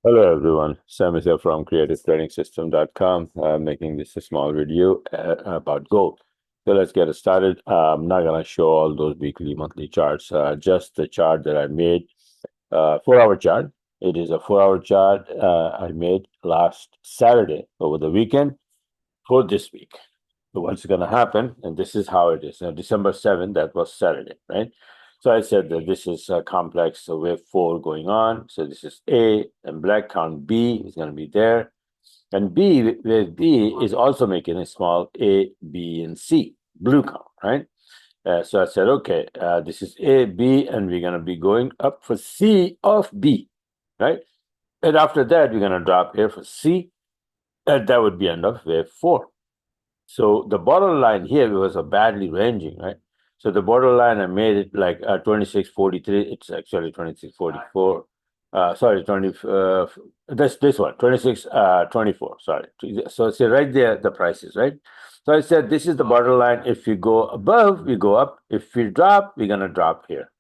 Hello everyone, Sam is here from creativetrainingsystem.com, making this a small video about gold. So let's get it started. I'm not going to show all those weekly, monthly charts, just the chart that I made, 4-hour chart. It is a 4-hour chart I made last Saturday over the weekend for this week. So what's going to happen, and this is how it is. Now, December 7th, that was Saturday, right? So I said that this is a complex wave 4 going on. So this is A, and black count B is going to be there. And B, wave B is also making a small A, B, and C, blue count, right? So I said, okay, this is A, B, and we're going to be going up for C of B, right? And after that, we're going to drop here for C, and that would be end of wave 4. So the borderline here was a badly ranging, right? So the borderline, I made it like 2643. It's actually 2644. Sorry, 20. This one 2624. Sorry. So see right there the prices, right? So I said this is the borderline. If we go above, we go up. If we drop, we're gonna drop here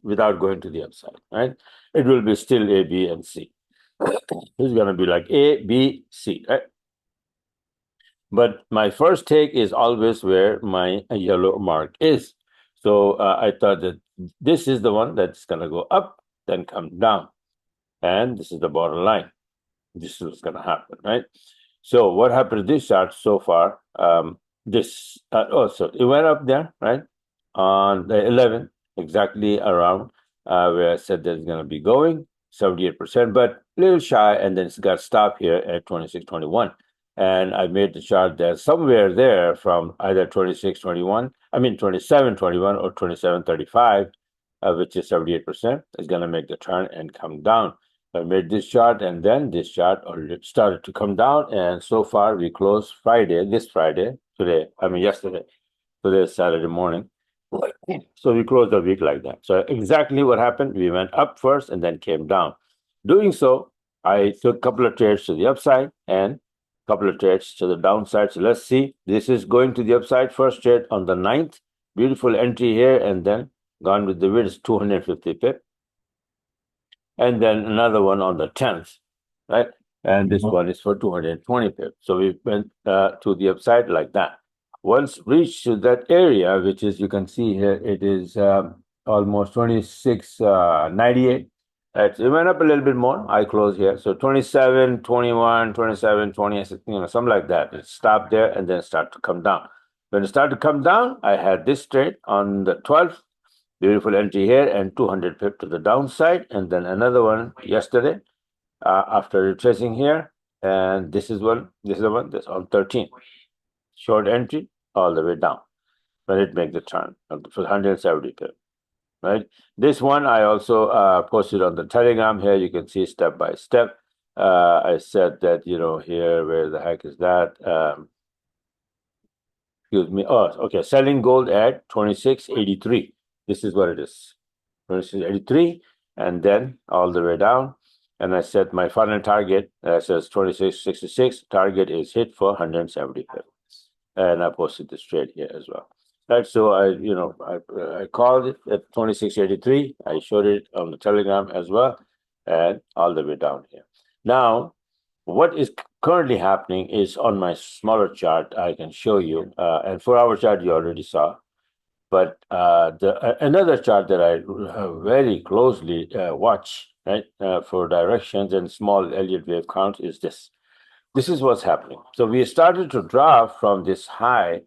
without going to the upside, right? It will be still A, B, and C. It's gonna be like A, B, C, right? But my first take is always where my yellow mark is. So I thought that this is the one that's going to go up, then come down. And this is the borderline. This is what's going to happen, right? So what happened to this chart so far? So it went up there, right? On the 11th, exactly around where I said that it's going to be going, 78%, but a little shy, and then it's got stopped here at 26.21. And I made the chart there somewhere there from either 26.21, 27.21 or 27.35, which is 78%, is going to make the turn and come down. I made this chart, and then this chart already started to come down, and so far we closed yesterday. Today is Saturday morning. So we closed the week like that. So exactly what happened, we went up first and then came down. Doing so, I took a couple of trades to the upside and a couple of trades to the downside. So let's see. This is going to the upside. First trade on the 9th. Beautiful entry here, and then gone with the wind is 250 pip. And then another one on the 10th, right? And this one is for 220 pip. So we went to the upside like that. Once reached to that area, which is, you can see here, it is almost 26.98. It went up a little bit more. I closed here. So 27.21, 27.20, something like that. It stopped there and then start to come down. When it started to come down, I had this trade on the 12th. Beautiful entry here and 200 pip to the downside, and then another one yesterday after retracing here, and this is the one that's on 13. Short entry all the way down when it makes the turn for 170 pip. Right. This one I also posted on the Telegram. Here you can see step by step. I said that here, where the heck is that? Excuse me. Oh, okay. Selling gold at 26.83. This is what it is. 26.83, and then all the way down. And I set my final target says 26.66. Target is hit for 170 pips. And I posted this trade here as well. Right. So I called it at 26.83. I showed it on the Telegram as well, and all the way down here. Now, what is currently happening is on my smaller chart, I can show you, and 4-hour chart you already saw. But another chart that I very closely watch, right, for directions and small Elliott wave count is this. This is what's happening. So we started to drop from this high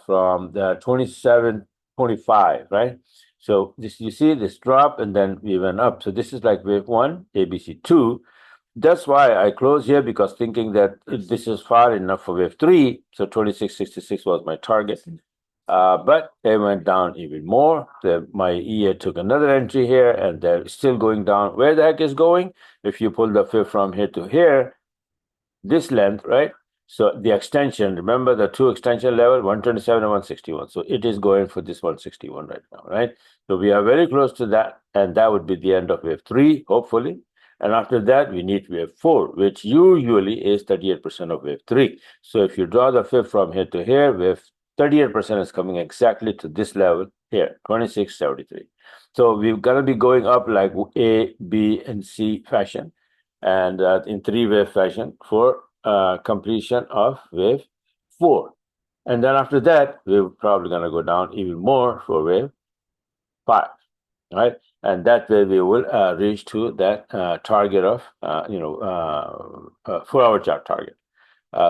from the 27.25, right? So you see this drop, and then we went up. So this is like wave 1, ABC 2. That's why I closed here, because thinking that this is far enough for wave 3. So 26.66 was my target. But they went down even more. My EA took another entry here, and they're still going down. Where the heck is going? If you pull the fib from here to here, this length, right? So the extension, remember the two extension level, 127 and 161. So it is going for this 161 right now, right? So we are very close to that, and that would be the end of wave 3, hopefully. And after that, we need wave 4, which usually is 38% of wave 3. So if you draw the fib from here to here, wave 38% is coming exactly to this level here, 26.73. So we're going to be going up like A, B, and C fashion. and in three-wave fashion for completion of wave 4. And then after that, we're probably going to go down even more for wave 5, right? And that way we will reach to that target of, 4-hour chart target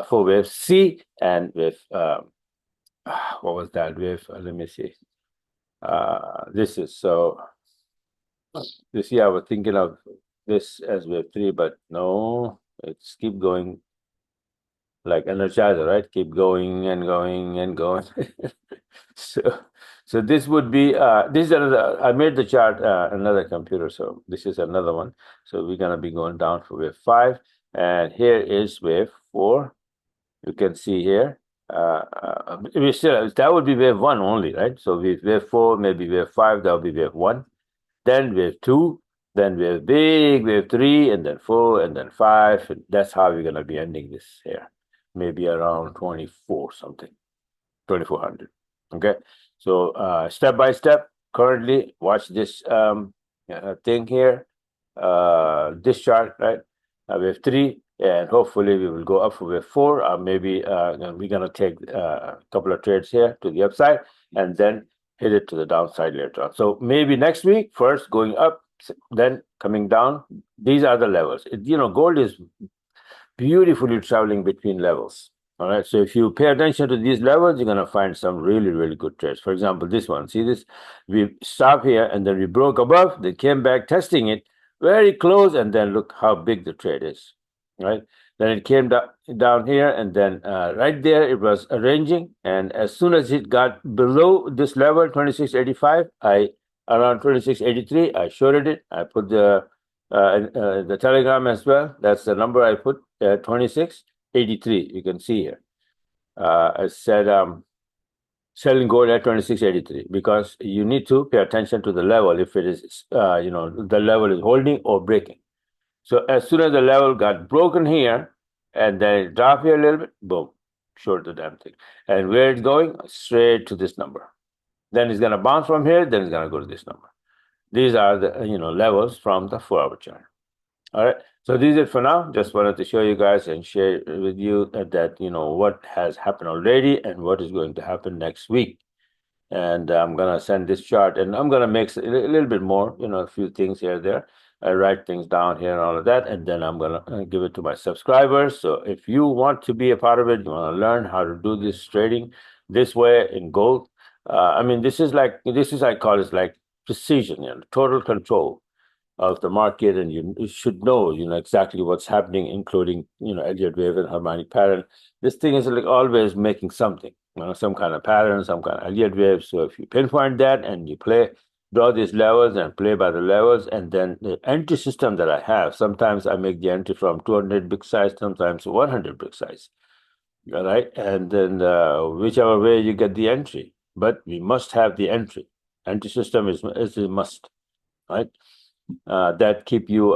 for wave C and wave, what was that wave? Let me see. This is so, you see, I was thinking of this as wave 3, but no, it's keep going like energizer, right? Keep going and going and going. so so this would be this is another. I made the chart another computer, so this is another one. So we're gonna be going down for wave 5, and here is wave 4. You can see here. We still, that would be wave 1 only, right? So wave 4, maybe wave 5, that would be wave 1. Then wave 2, then wave 3, and then 4, and then 5. And that's how we're gonna be ending this here. Maybe around 24 something, 2400. Okay, so step by step. Currently, watch this thing here. This chart, right? Wave 3, and hopefully we will go up for wave 4. Maybe we're gonna take a couple of trades here to the upside, and then hit it to the downside later on. So maybe next week, first going up, then coming down. These are the levels. Gold is beautifully traveling between levels. All right. So if you pay attention to these levels, you're going to find some really, really good trades. For example, this one. See this? We stopped here and then we broke above. They came back testing it very close. And then look how big the trade is. Right. Then it came down here. And then right there, it was arranging. And as soon as it got below this level, 2685, around 2683, I shorted it. I put the Telegram as well. That's the number I put, 2683. You can see here. I said selling gold at 2683 because you need to pay attention to the level if it is, the level is holding or breaking. So as soon as the level got broken here and then it dropped here a little bit, boom, short the damn thing. And where it's going? Straight to this number. Then it's going to bounce from here, then it's going to go to this number. These are the levels from the 4-hour chart. All right. So this is it for now. Just wanted to show you guys and share with you that what has happened already and what is going to happen next week. And I'm gonna send this chart, and I'm gonna make a little bit more, a few things here there. I write things down here and all of that, and then I'm gonna give it to my subscribers. So if you want to be a part of it, you want to learn how to do this trading this way in gold. This is I call it like precision, total control of the market, and you should know, exactly what's happening, including, Elliott Wave and harmonic pattern. This thing is like always making something, some kind of pattern, some kind of Elliott Wave. So if you pinpoint that and you draw these levels and play by the levels, and then the entry system that I have, sometimes I make the entry from 200 big size, sometimes 100 big size. All right, and then whichever way you get the entry, but we must have the entry. Entry system is a must, right? That keep you,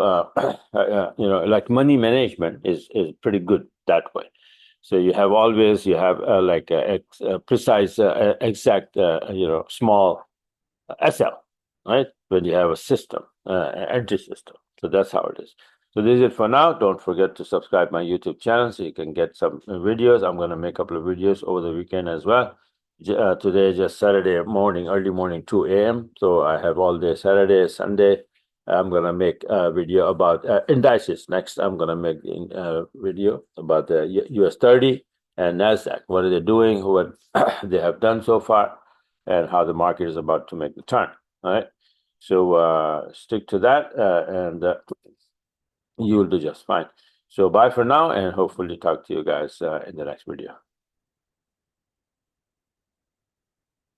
like money management is pretty good that way. So you have like a precise, exact, small SL, right? When you have a system, entry system. So that's how it is. So this is it for now. Don't forget to subscribe my YouTube channel so you can get some videos. I'm going to make a couple of videos over the weekend as well. Today is just Saturday morning, early morning, 2 a.m. So I have all day Saturday, Sunday. I'm going to make a video about indices. Next, I'm going to make a video about the US 30 and NASDAQ. What are they doing? What they have done so far, and how the market is about to make the turn. All right. So stick to that, and you will do just fine. So bye for now, and hopefully talk to you guys in the next video.